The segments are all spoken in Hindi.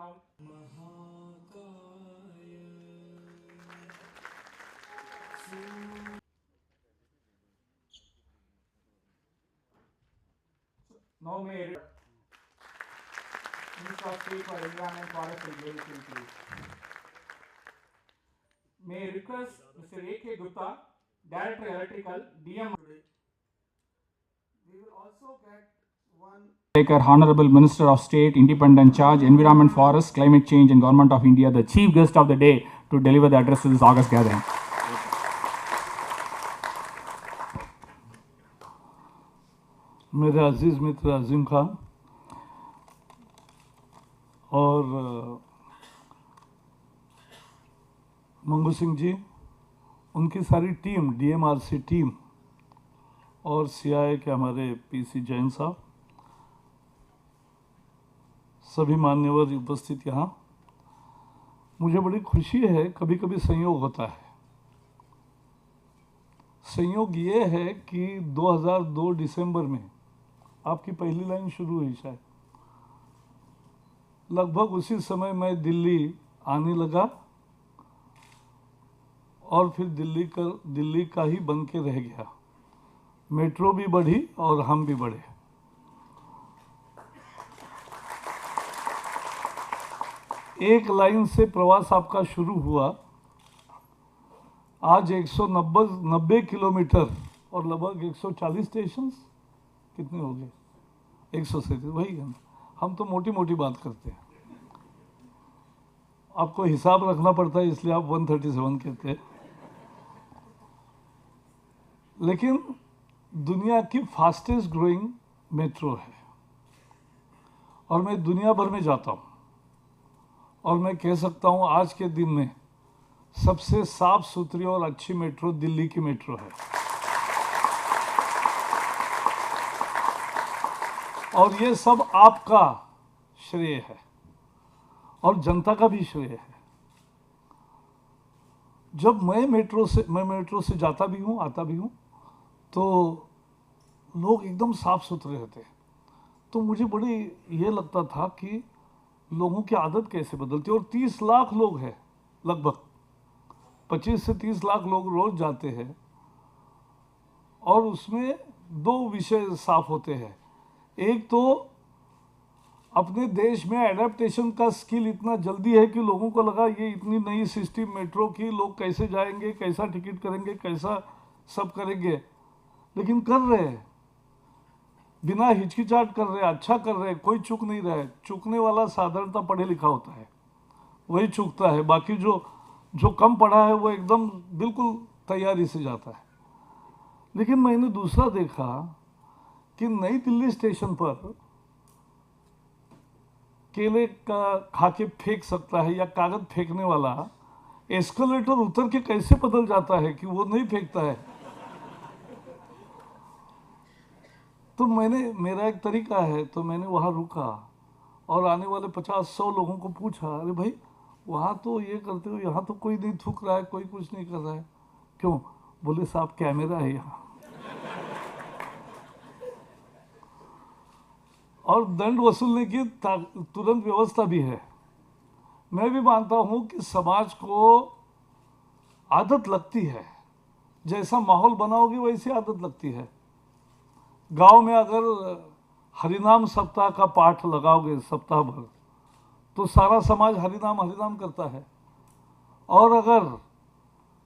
Now, now may Minister of State for Environment, Forest and Geology, please. May I request Mr. A.K. Gupta, Director Electrical, DM. We will also get one Taker, Honorable Minister of State, Independent Charge, Environment, Forest, Climate Change and Government of India, the Chief Guest of the day, to deliver the address to this August gathering. मेरे अजीज़ मित्र अजीम खान और मंगू सिंह जी, उनकी सारी टीम, डीएमआरसी टीम और सीआईए के हमारे पीसी जैन साहब, सभी मान्यवर उपस्थित यहाँ, मुझे बड़ी खुशी है। कभी कभी संयोग होता है। संयोग ये है कि 2002 दिसंबर में आपकी पहली लाइन शुरू हुई शायद, लगभग उसी समय मैं दिल्ली आने लगा और फिर दिल्ली का ही बन के रह गया। मेट्रो भी बढ़ी और हम भी बढ़े। एक लाइन से प्रवास आपका शुरू हुआ, आज 190 किलोमीटर और लगभग 140 स्टेशन, कितने हो गए? 137, वही है। हम तो मोटी मोटी बात करते हैं, आपको हिसाब रखना पड़ता है, इसलिए आप 137 कहते हैं। लेकिन दुनिया की फास्टेस्ट ग्रोइंग मेट्रो है और मैं दुनिया भर में जाता हूँ और मैं कह सकता हूँ आज के दिन में सबसे साफ सुथरी और अच्छी मेट्रो दिल्ली की मेट्रो है। और ये सब आपका श्रेय है और जनता का भी श्रेय है। जब मैं मेट्रो से जाता भी हूँ, आता भी हूँ, तो लोग एकदम साफ सुथरे रहते हैं। तो मुझे बड़ी ये लगता था कि लोगों की आदत कैसे बदलती है। और 30 लाख लोग हैं, लगभग 25 से 30 लाख लोग रोज जाते हैं और उसमें दो विषय साफ होते हैं। एक तो अपने देश में एडेप्टेशन का स्किल इतना जल्दी है कि लोगों को लगा ये इतनी नई सिस्टम मेट्रो की, लोग कैसे जाएंगे, कैसा टिकट करेंगे, कैसा सब करेंगे, लेकिन कर रहे हैं, बिना हिचकिचाहट कर रहे हैं, अच्छा कर रहे हैं, कोई चूक नहीं रहा है। चूकने वाला साधारणतः पढ़े लिखा होता है, वही चूकता है। बाकी जो कम पढ़ा है वो एकदम बिल्कुल तैयारी से जाता है। लेकिन मैंने दूसरा देखा कि नई दिल्ली स्टेशन पर केले का खा के फेंक सकता है या कागज फेंकने वाला एस्केलेटर उतर के कैसे बदल जाता है कि वो नहीं फेंकता है। तो मेरा एक तरीका है, तो मैंने वहाँ रुका और आने वाले 50-100 लोगों को पूछा, अरे भाई वहाँ तो ये करते हो, यहाँ तो कोई नहीं थूक रहा है, कोई कुछ नहीं कर रहा है, क्यों? बोले साहब कैमरा है यहाँ और दंड वसूलने की तुरंत व्यवस्था भी है। मैं भी मानता हूँ कि समाज को आदत लगती है, जैसा माहौल बनाओगे वैसी आदत लगती है। गांव में अगर हरिनाम सप्ताह का पाठ लगाओगे सप्ताह भर, तो सारा समाज हरिनाम करता है। और अगर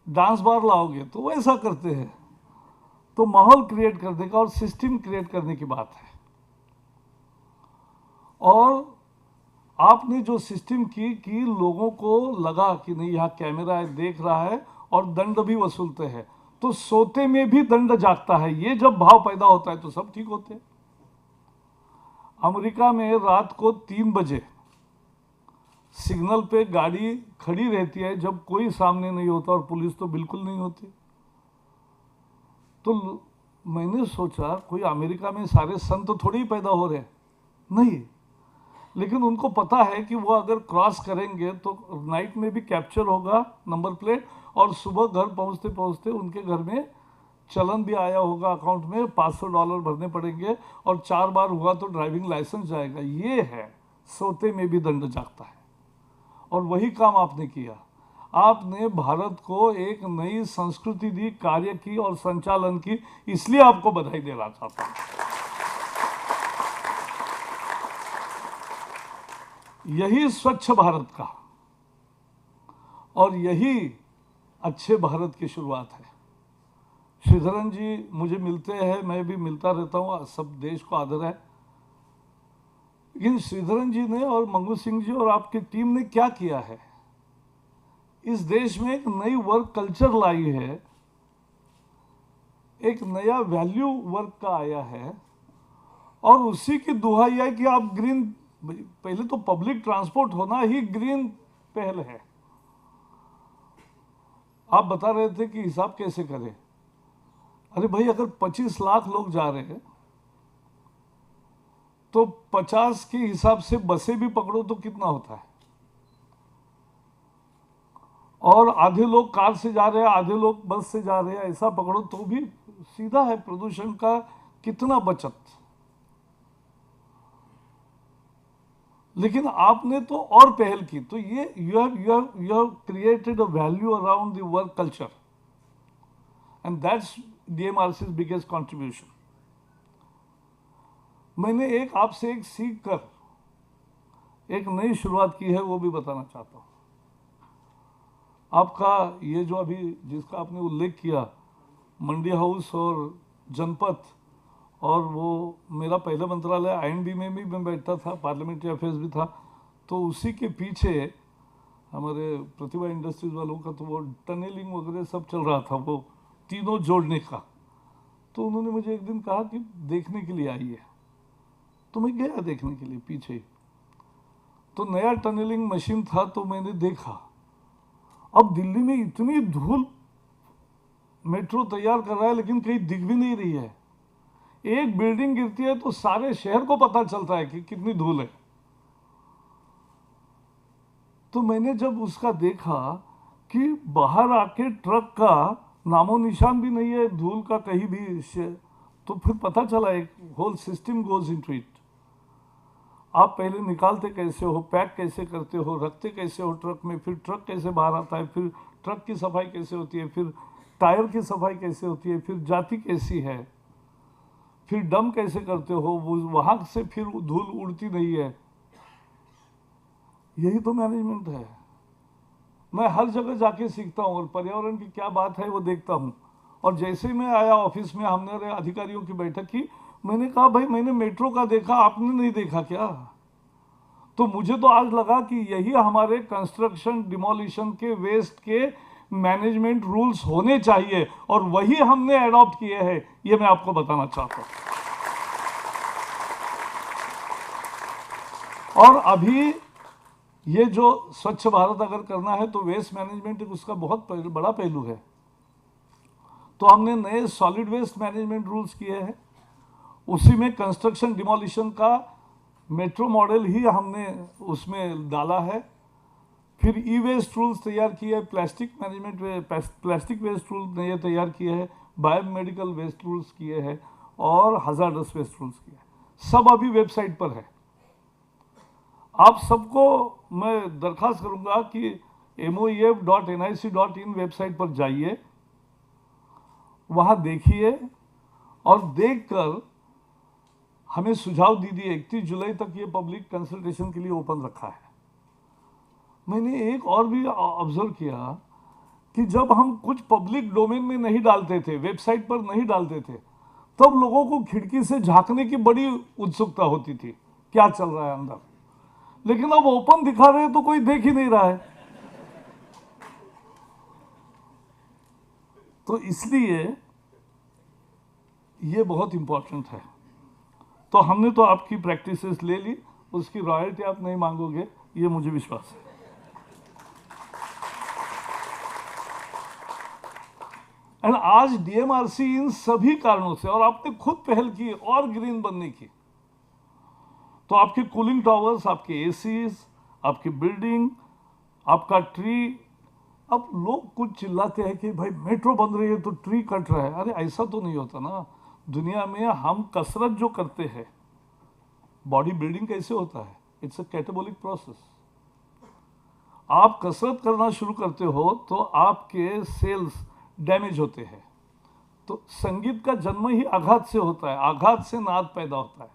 डांस बार लाओगे तो वैसा करते हैं। तो माहौल क्रिएट करने का और सिस्टम क्रिएट करने की बात है। और आपने जो सिस्टम की कि लोगों को लगा कि नहीं यहाँ कैमरा है, देख रहा है और दंड भी वसूलते हैं, तो सोते में भी दंड जागता है। ये जब भाव पैदा होता है तो सब ठीक होते हैं। अमेरिका में रात को 3 बजे सिग्नल पे गाड़ी खड़ी रहती है जब कोई सामने नहीं होता और पुलिस तो बिल्कुल नहीं होती। तो मैंने सोचा कोई अमेरिका में सारे संत थोड़ी ही पैदा हो रहे, नहीं, लेकिन उनको पता है कि वो अगर क्रॉस करेंगे तो नाइट में भी कैप्चर होगा नंबर प्लेट और सुबह घर पहुंचते पहुंचते उनके घर में चलन भी आया होगा अकाउंट में, $500 भरने पड़ेंगे और 4 बार हुआ तो ड्राइविंग लाइसेंस जाएगा। ये है, सोते में भी दंड जागता है। और वही काम आपने किया। आपने भारत को एक नई संस्कृति दी, कार्य की और संचालन की, इसलिए आपको बधाई देना चाहता हूं। यही स्वच्छ भारत का और यही अच्छे भारत की शुरुआत है। श्रीधरन जी मुझे मिलते हैं, मैं भी मिलता रहता हूँ, सब देश को आदर है, लेकिन श्रीधरन जी ने और मंगू सिंह जी और आपकी टीम ने क्या किया है, इस देश में एक नई वर्क कल्चर लाई है, एक नया वैल्यू वर्क का आया है, और उसी की दुहाई है कि आप ग्रीन, पहले तो पब्लिक ट्रांसपोर्ट होना ही ग्रीन पहल है। आप बता रहे थे कि हिसाब कैसे करें। अरे भाई, अगर 25 लाख लोग जा रहे हैं तो 50 के हिसाब से बसें भी पकड़ो तो कितना होता है, और आधे लोग कार से जा रहे हैं, आधे लोग बस से जा रहे हैं, ऐसा पकड़ो तो भी सीधा है प्रदूषण का कितना बचत। लेकिन आपने तो और पहल की, तो ये you have created a value around the work culture, and that's DMRC's biggest contribution. मैंने एक आपसे एक सीख कर एक नई शुरुआत की है, वो भी बताना चाहता हूँ। आपका ये जो अभी जिसका आपने उल्लेख किया, मंडी हाउस और जनपथ, और वो मेरा पहले मंत्रालय INB में भी मैं बैठता था, पार्लियामेंट्री अफेयर्स भी था, तो उसी के पीछे हमारे प्रतिभा इंडस्ट्रीज वालों का तो वो टनलिंग वगैरह सब चल रहा था, वो तीनों जोड़ने का। तो उन्होंने मुझे एक दिन कहा कि देखने के लिए आइए, तो मैं गया देखने के लिए पीछे। तो नया टनलिंग मशीन था, तो मैंने देखा अब दिल्ली में इतनी धूल, मेट्रो तैयार कर रहा है लेकिन कहीं दिख भी नहीं रही है। एक बिल्डिंग गिरती है तो सारे शहर को पता चलता है कि कितनी धूल है। तो मैंने जब उसका देखा कि बाहर आके ट्रक का नामो निशान भी नहीं है धूल का कहीं भी, तो फिर पता चला एक whole system goes into it. आप पहले निकालते कैसे हो, पैक कैसे करते हो, रखते कैसे हो ट्रक में, फिर ट्रक कैसे बाहर आता है, फिर ट्रक की सफाई कैसे होती है, फिर टायर की सफाई कैसे होती है, फिर जाती कैसी है, फिर डम कैसे करते हो, वो वहां से फिर धूल उड़ती नहीं है। यही तो मैनेजमेंट है। मैं हर जगह जाके सीखता हूँ और पर्यावरण की क्या बात है वो देखता हूँ। और जैसे मैं आया ऑफिस में, हमने अधिकारियों की बैठक की, मैंने कहा भाई मैंने मेट्रो का देखा, आपने नहीं देखा क्या? तो मुझे तो आज लगा कि यही हमारे कंस्ट्रक्शन डिमोलिशन के वेस्ट के मैनेजमेंट रूल्स होने चाहिए, और वही हमने एडॉप्ट किए हैं, ये मैं आपको बताना चाहता हूं। और अभी ये जो स्वच्छ भारत अगर करना है तो वेस्ट मैनेजमेंट उसका बहुत बड़ा पहलू है। तो हमने नए सॉलिड वेस्ट मैनेजमेंट रूल्स किए हैं, उसी में कंस्ट्रक्शन डिमोलिशन का मेट्रो मॉडल ही हमने उसमें डाला है। फिर ई वेस्ट रूल्स तैयार किए, plastic management plastic waste rule नए तैयार किए हैं, बायोमेडिकल वेस्ट रूल्स किए हैं, और हजार्डस वेस्ट रूल्स किए हैं। सब अभी वेबसाइट पर है। आप सबको मैं दरखास्त करूंगा कि moef.nic.in वेबसाइट पर जाइए, वहां देखिए, और देखकर हमें सुझाव दीजिए। 31 जुलाई तक ये पब्लिक कंसल्टेशन के लिए ओपन रखा है। मैंने एक और भी ऑब्जर्व किया कि जब हम कुछ पब्लिक डोमेन में नहीं डालते थे, वेबसाइट पर नहीं डालते थे, तब लोगों को खिड़की से झांकने की बड़ी उत्सुकता होती थी, क्या चल रहा है अंदर। लेकिन अब ओपन दिखा रहे हैं तो कोई देख ही नहीं रहा है। तो इसलिए ये बहुत इंपॉर्टेंट है। तो हमने तो आपकी प्रैक्टिसेस ले ली, उसकी रॉयल्टी आप नहीं मांगोगे, ये मुझे विश्वास है। एंड आज DMRC इन सभी कारणों से, और आपने खुद पहल की और ग्रीन बनने की, तो आपके कूलिंग टावर्स, आपके ACs, आपकी बिल्डिंग, आपका ट्री। अब लोग कुछ चिल्लाते हैं कि भाई मेट्रो बन रही है तो ट्री कट रहा है। अरे ऐसा तो नहीं होता ना। दुनिया में हम कसरत जो करते हैं, बॉडी बिल्डिंग कैसे होता है, इट्स अ कैटाबॉलिक प्रोसेस। आप कसरत करना शुरू करते हो तो आपके सेल्स डैमेज होते हैं। तो संगीत का जन्म ही आघात से होता है, आघात से नाद पैदा होता है।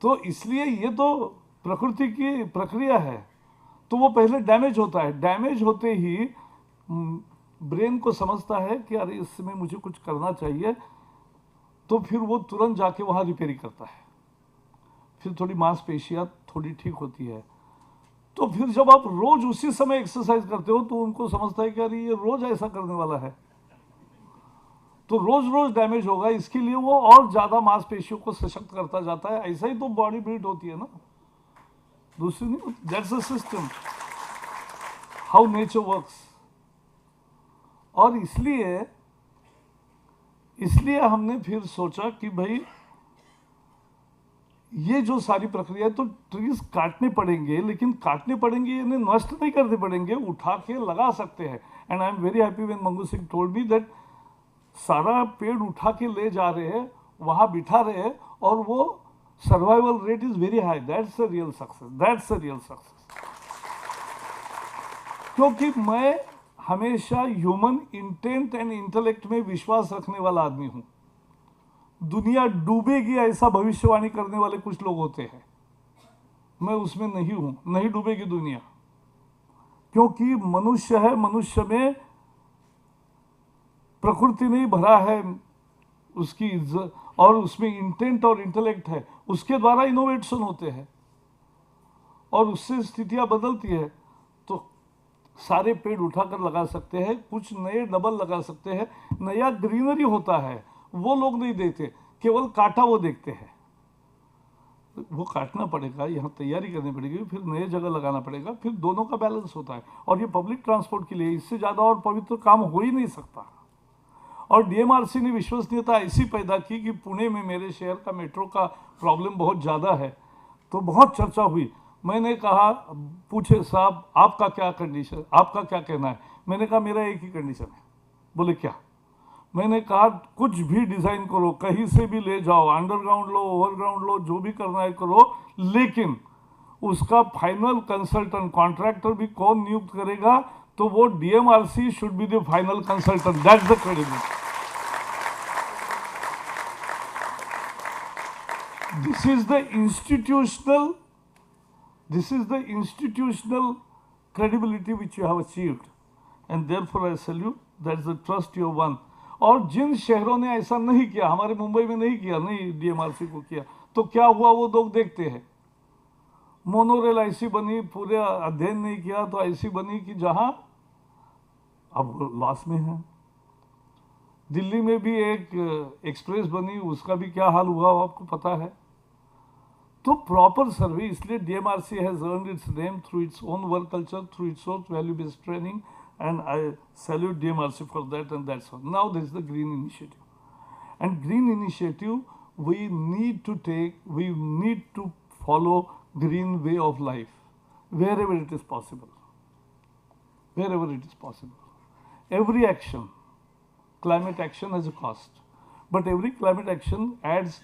तो इसलिए ये तो प्रकृति की प्रक्रिया है। तो वो पहले डैमेज होता है, डैमेज होते ही ब्रेन को समझता है कि अरे इसमें मुझे कुछ करना चाहिए, तो फिर वो तुरंत जाके वहाँ रिपेयरिंग करता है। फिर थोड़ी मांसपेशियाँ थोड़ी ठीक होती है। तो फिर जब आप रोज उसी समय एक्सरसाइज करते हो तो उनको समझता है कि अरे ये रोज ऐसा करने वाला है, तो रोज रोज डैमेज होगा। इसके लिए वो और ज्यादा मांसपेशियों को सशक्त करता जाता है। ऐसा ही तो बॉडी बिल्ड होती है ना, दूसरी नहीं होती। That's a system, how nature works. और इसलिए हमने फिर सोचा कि भाई ये जो सारी प्रक्रिया है, तो ट्रीज काटने पड़ेंगे, लेकिन काटने पड़ेंगे इन्हें नष्ट नहीं करने पड़ेंगे, उठा के लगा सकते हैं। And I am very happy when Mangu Singh told me that सारा पेड़ उठा के ले जा रहे हैं, वहां बिठा रहे हैं, और वो survival rate is very high. That's a real success, that's a real success. क्योंकि मैं हमेशा ह्यूमन इंटेंट एंड इंटेलेक्ट में विश्वास रखने वाला आदमी हूं। दुनिया डूबेगी ऐसा भविष्यवाणी करने वाले कुछ लोग होते हैं, मैं उसमें नहीं हूं। नहीं डूबेगी दुनिया, क्योंकि मनुष्य है, मनुष्य में प्रकृति नहीं भरा है उसकी इज्जत, और उसमें इंटेंट और इंटेलेक्ट है, उसके द्वारा इनोवेशन होते हैं और उससे स्थितियां बदलती है। तो सारे पेड़ उठाकर लगा सकते हैं, कुछ नए डबल लगा सकते हैं, नया ग्रीनरी होता है, वो लोग नहीं देखते, केवल काटा वो देखते हैं। वो काटना पड़ेगा, यहाँ तैयारी करनी पड़ेगी, फिर नए जगह लगाना पड़ेगा, फिर दोनों का बैलेंस होता है। और ये पब्लिक ट्रांसपोर्ट के लिए इससे ज़्यादा और पवित्र काम हो ही नहीं सकता। और डीएमआरसी ने विश्वसनीयता ऐसी पैदा की कि पुणे में मेरे शहर का मेट्रो का प्रॉब्लम बहुत ज़्यादा है, तो बहुत चर्चा हुई। मैंने कहा, पूछे साहब आपका क्या कंडीशन, आपका क्या कहना है? मैंने कहा मेरा एक ही कंडीशन है। बोले क्या? मैंने कहा कुछ भी डिज़ाइन करो, कहीं से भी ले जाओ, अंडरग्राउंड लो, ओवरग्राउंड लो, जो भी करना है करो, लेकिन उसका फाइनल कंसल्टेंट कॉन्ट्रैक्टर भी कौन नियुक्त करेगा? तो वो DMRC should be the final consultant, that's the credibility. This is the institutional credibility which you have achieved, and therefore I salute. That's the trust you have won. और जिन शहरों ने ऐसा नहीं किया, हमारे मुंबई में नहीं किया, नहीं डीएमआरसी को किया, तो क्या हुआ वो लोग देखते हैं। मोनोरेल ऐसी बनी, पूरे अध्ययन नहीं किया तो ऐसी बनी कि जहां अब लॉस में है। दिल्ली में भी एक एक्सप्रेस बनी, उसका भी क्या हाल हुआ आपको पता है। तो प्रॉपर सर्वे, इसलिए DMRC has earned it's name through its own work culture, through its own value based training, and I salute DMRC for that, and that's all. Now there is the green initiative, and green initiative we need to follow green way of life wherever it is possible. Wherever it is possible, every action, climate action has a cost, but every climate action adds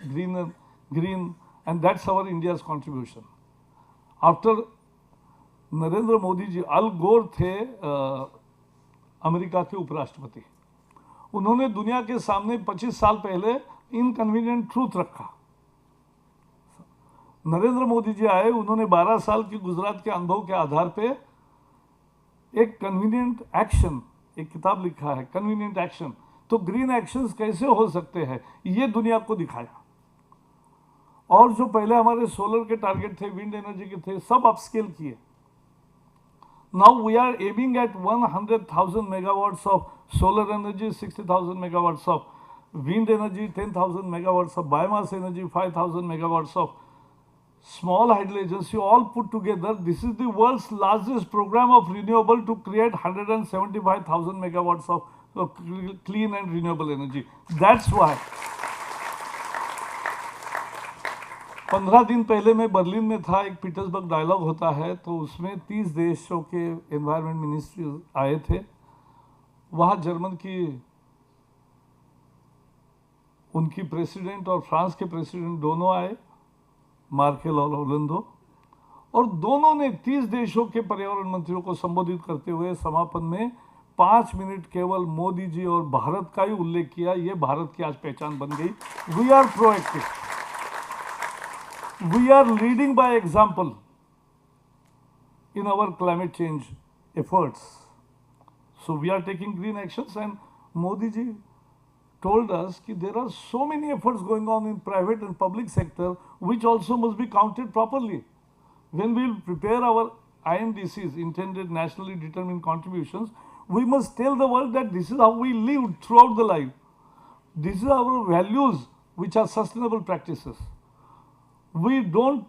green, and that's our India's contribution. After Narendra Modi ji, Al Gore थे अमेरिका के उपराष्ट्रपति, उन्होंने दुनिया के सामने 25 साल पहले इनकन्वीनियंट ट्रूथ रखा। नरेंद्र मोदी जी आए, उन्होंने 12 साल की गुजरात के अनुभव के आधार पे एक कन्वीनियंट एक्शन, एक किताब लिखा है कन्वीनियंट एक्शन। तो ग्रीन एक्शंस कैसे हो सकते हैं ये दुनिया को दिखाया। और जो पहले हमारे सोलर के टारगेट थे, विंड एनर्जी के थे, सब अपस्केल किए। Now we are aiming at 100,000 megawatts of solar energy, 60,000 megawatts of wind energy, 10,000 megawatts of biomass energy, 5,000 megawatts of small hydel agency, all put together. This is the world's largest program of renewable to create 175,000 megawatts of clean and renewable energy. That's why 15 दिन पहले मैं बर्लिन में था, एक पीटर्सबर्ग डायलॉग होता है, तो उसमें 30 देशों के एनवायरनमेंट मिनिस्ट्री आए थे। वहाँ जर्मन की उनकी प्रेसिडेंट और फ्रांस के प्रेसिडेंट दोनों आए, मार्केल और ओलेंडो। और दोनों ने 30 देशों के पर्यावरण मंत्रियों को संबोधित करते हुए समापन में 5 मिनट केवल मोदी जी और भारत का ही उल्लेख किया। ये भारत की आज पहचान बन गई। We are proactive, we are leading by example in our climate change efforts. So we are taking green actions, and Modi ji told us that there are so many efforts going on in private and public sector which also must be counted properly. When we will prepare our INDCs, intended nationally determined contributions, we must tell the world that this is how we live throughout the life. This is our values which are sustainable practices. We don't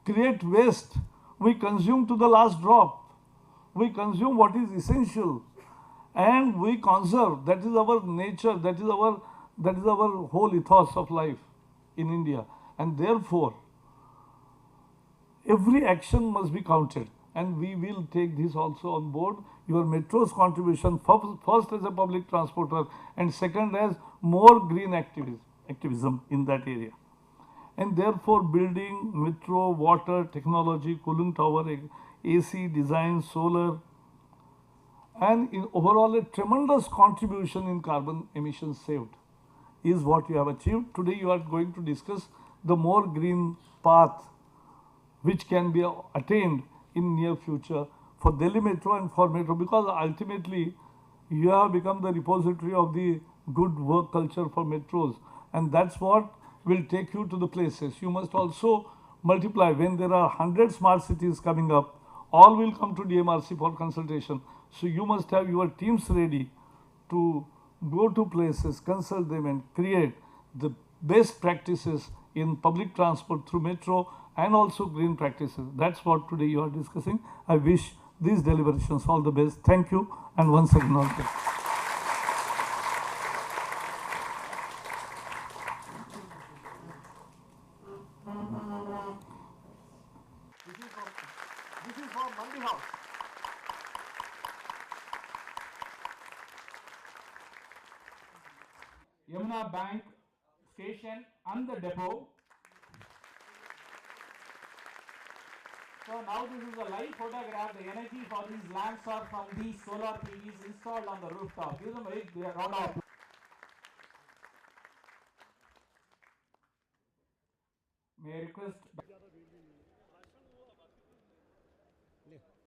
create waste, we consume to the last drop. We consume what is essential and we conserve. That is our nature, that is our whole ethos of life in India. And therefore, every action must be counted, and we will take this also on board. Your metro's contribution, first as a public transporter and second as more green activism in that area. And therefore building metro, water, technology, cooling tower, AC design, solar, and in overall a tremendous contribution in carbon emissions saved is what you have achieved. Today you are going to discuss the more green path which can be attained in near future for Delhi Metro and for Metro, because ultimately you have become the repository of the good work culture for metros, and that's what will take you to the places. You must also multiply. When there are 100 smart cities coming up, all will come to DMRC for consultation. So you must have your teams ready to go to places, consult them, and create the best practices in public transport through metro and also green practices. That's what today you are discussing. I wish these deliberations all the best. Thank you, and once again all the best. This is for Mandi House. Yamuna Bank station and the depot. So now this is a live photograph. The energy for these lamps are from these solar PVs installed on the rooftop. Give them a big round of applause. May I request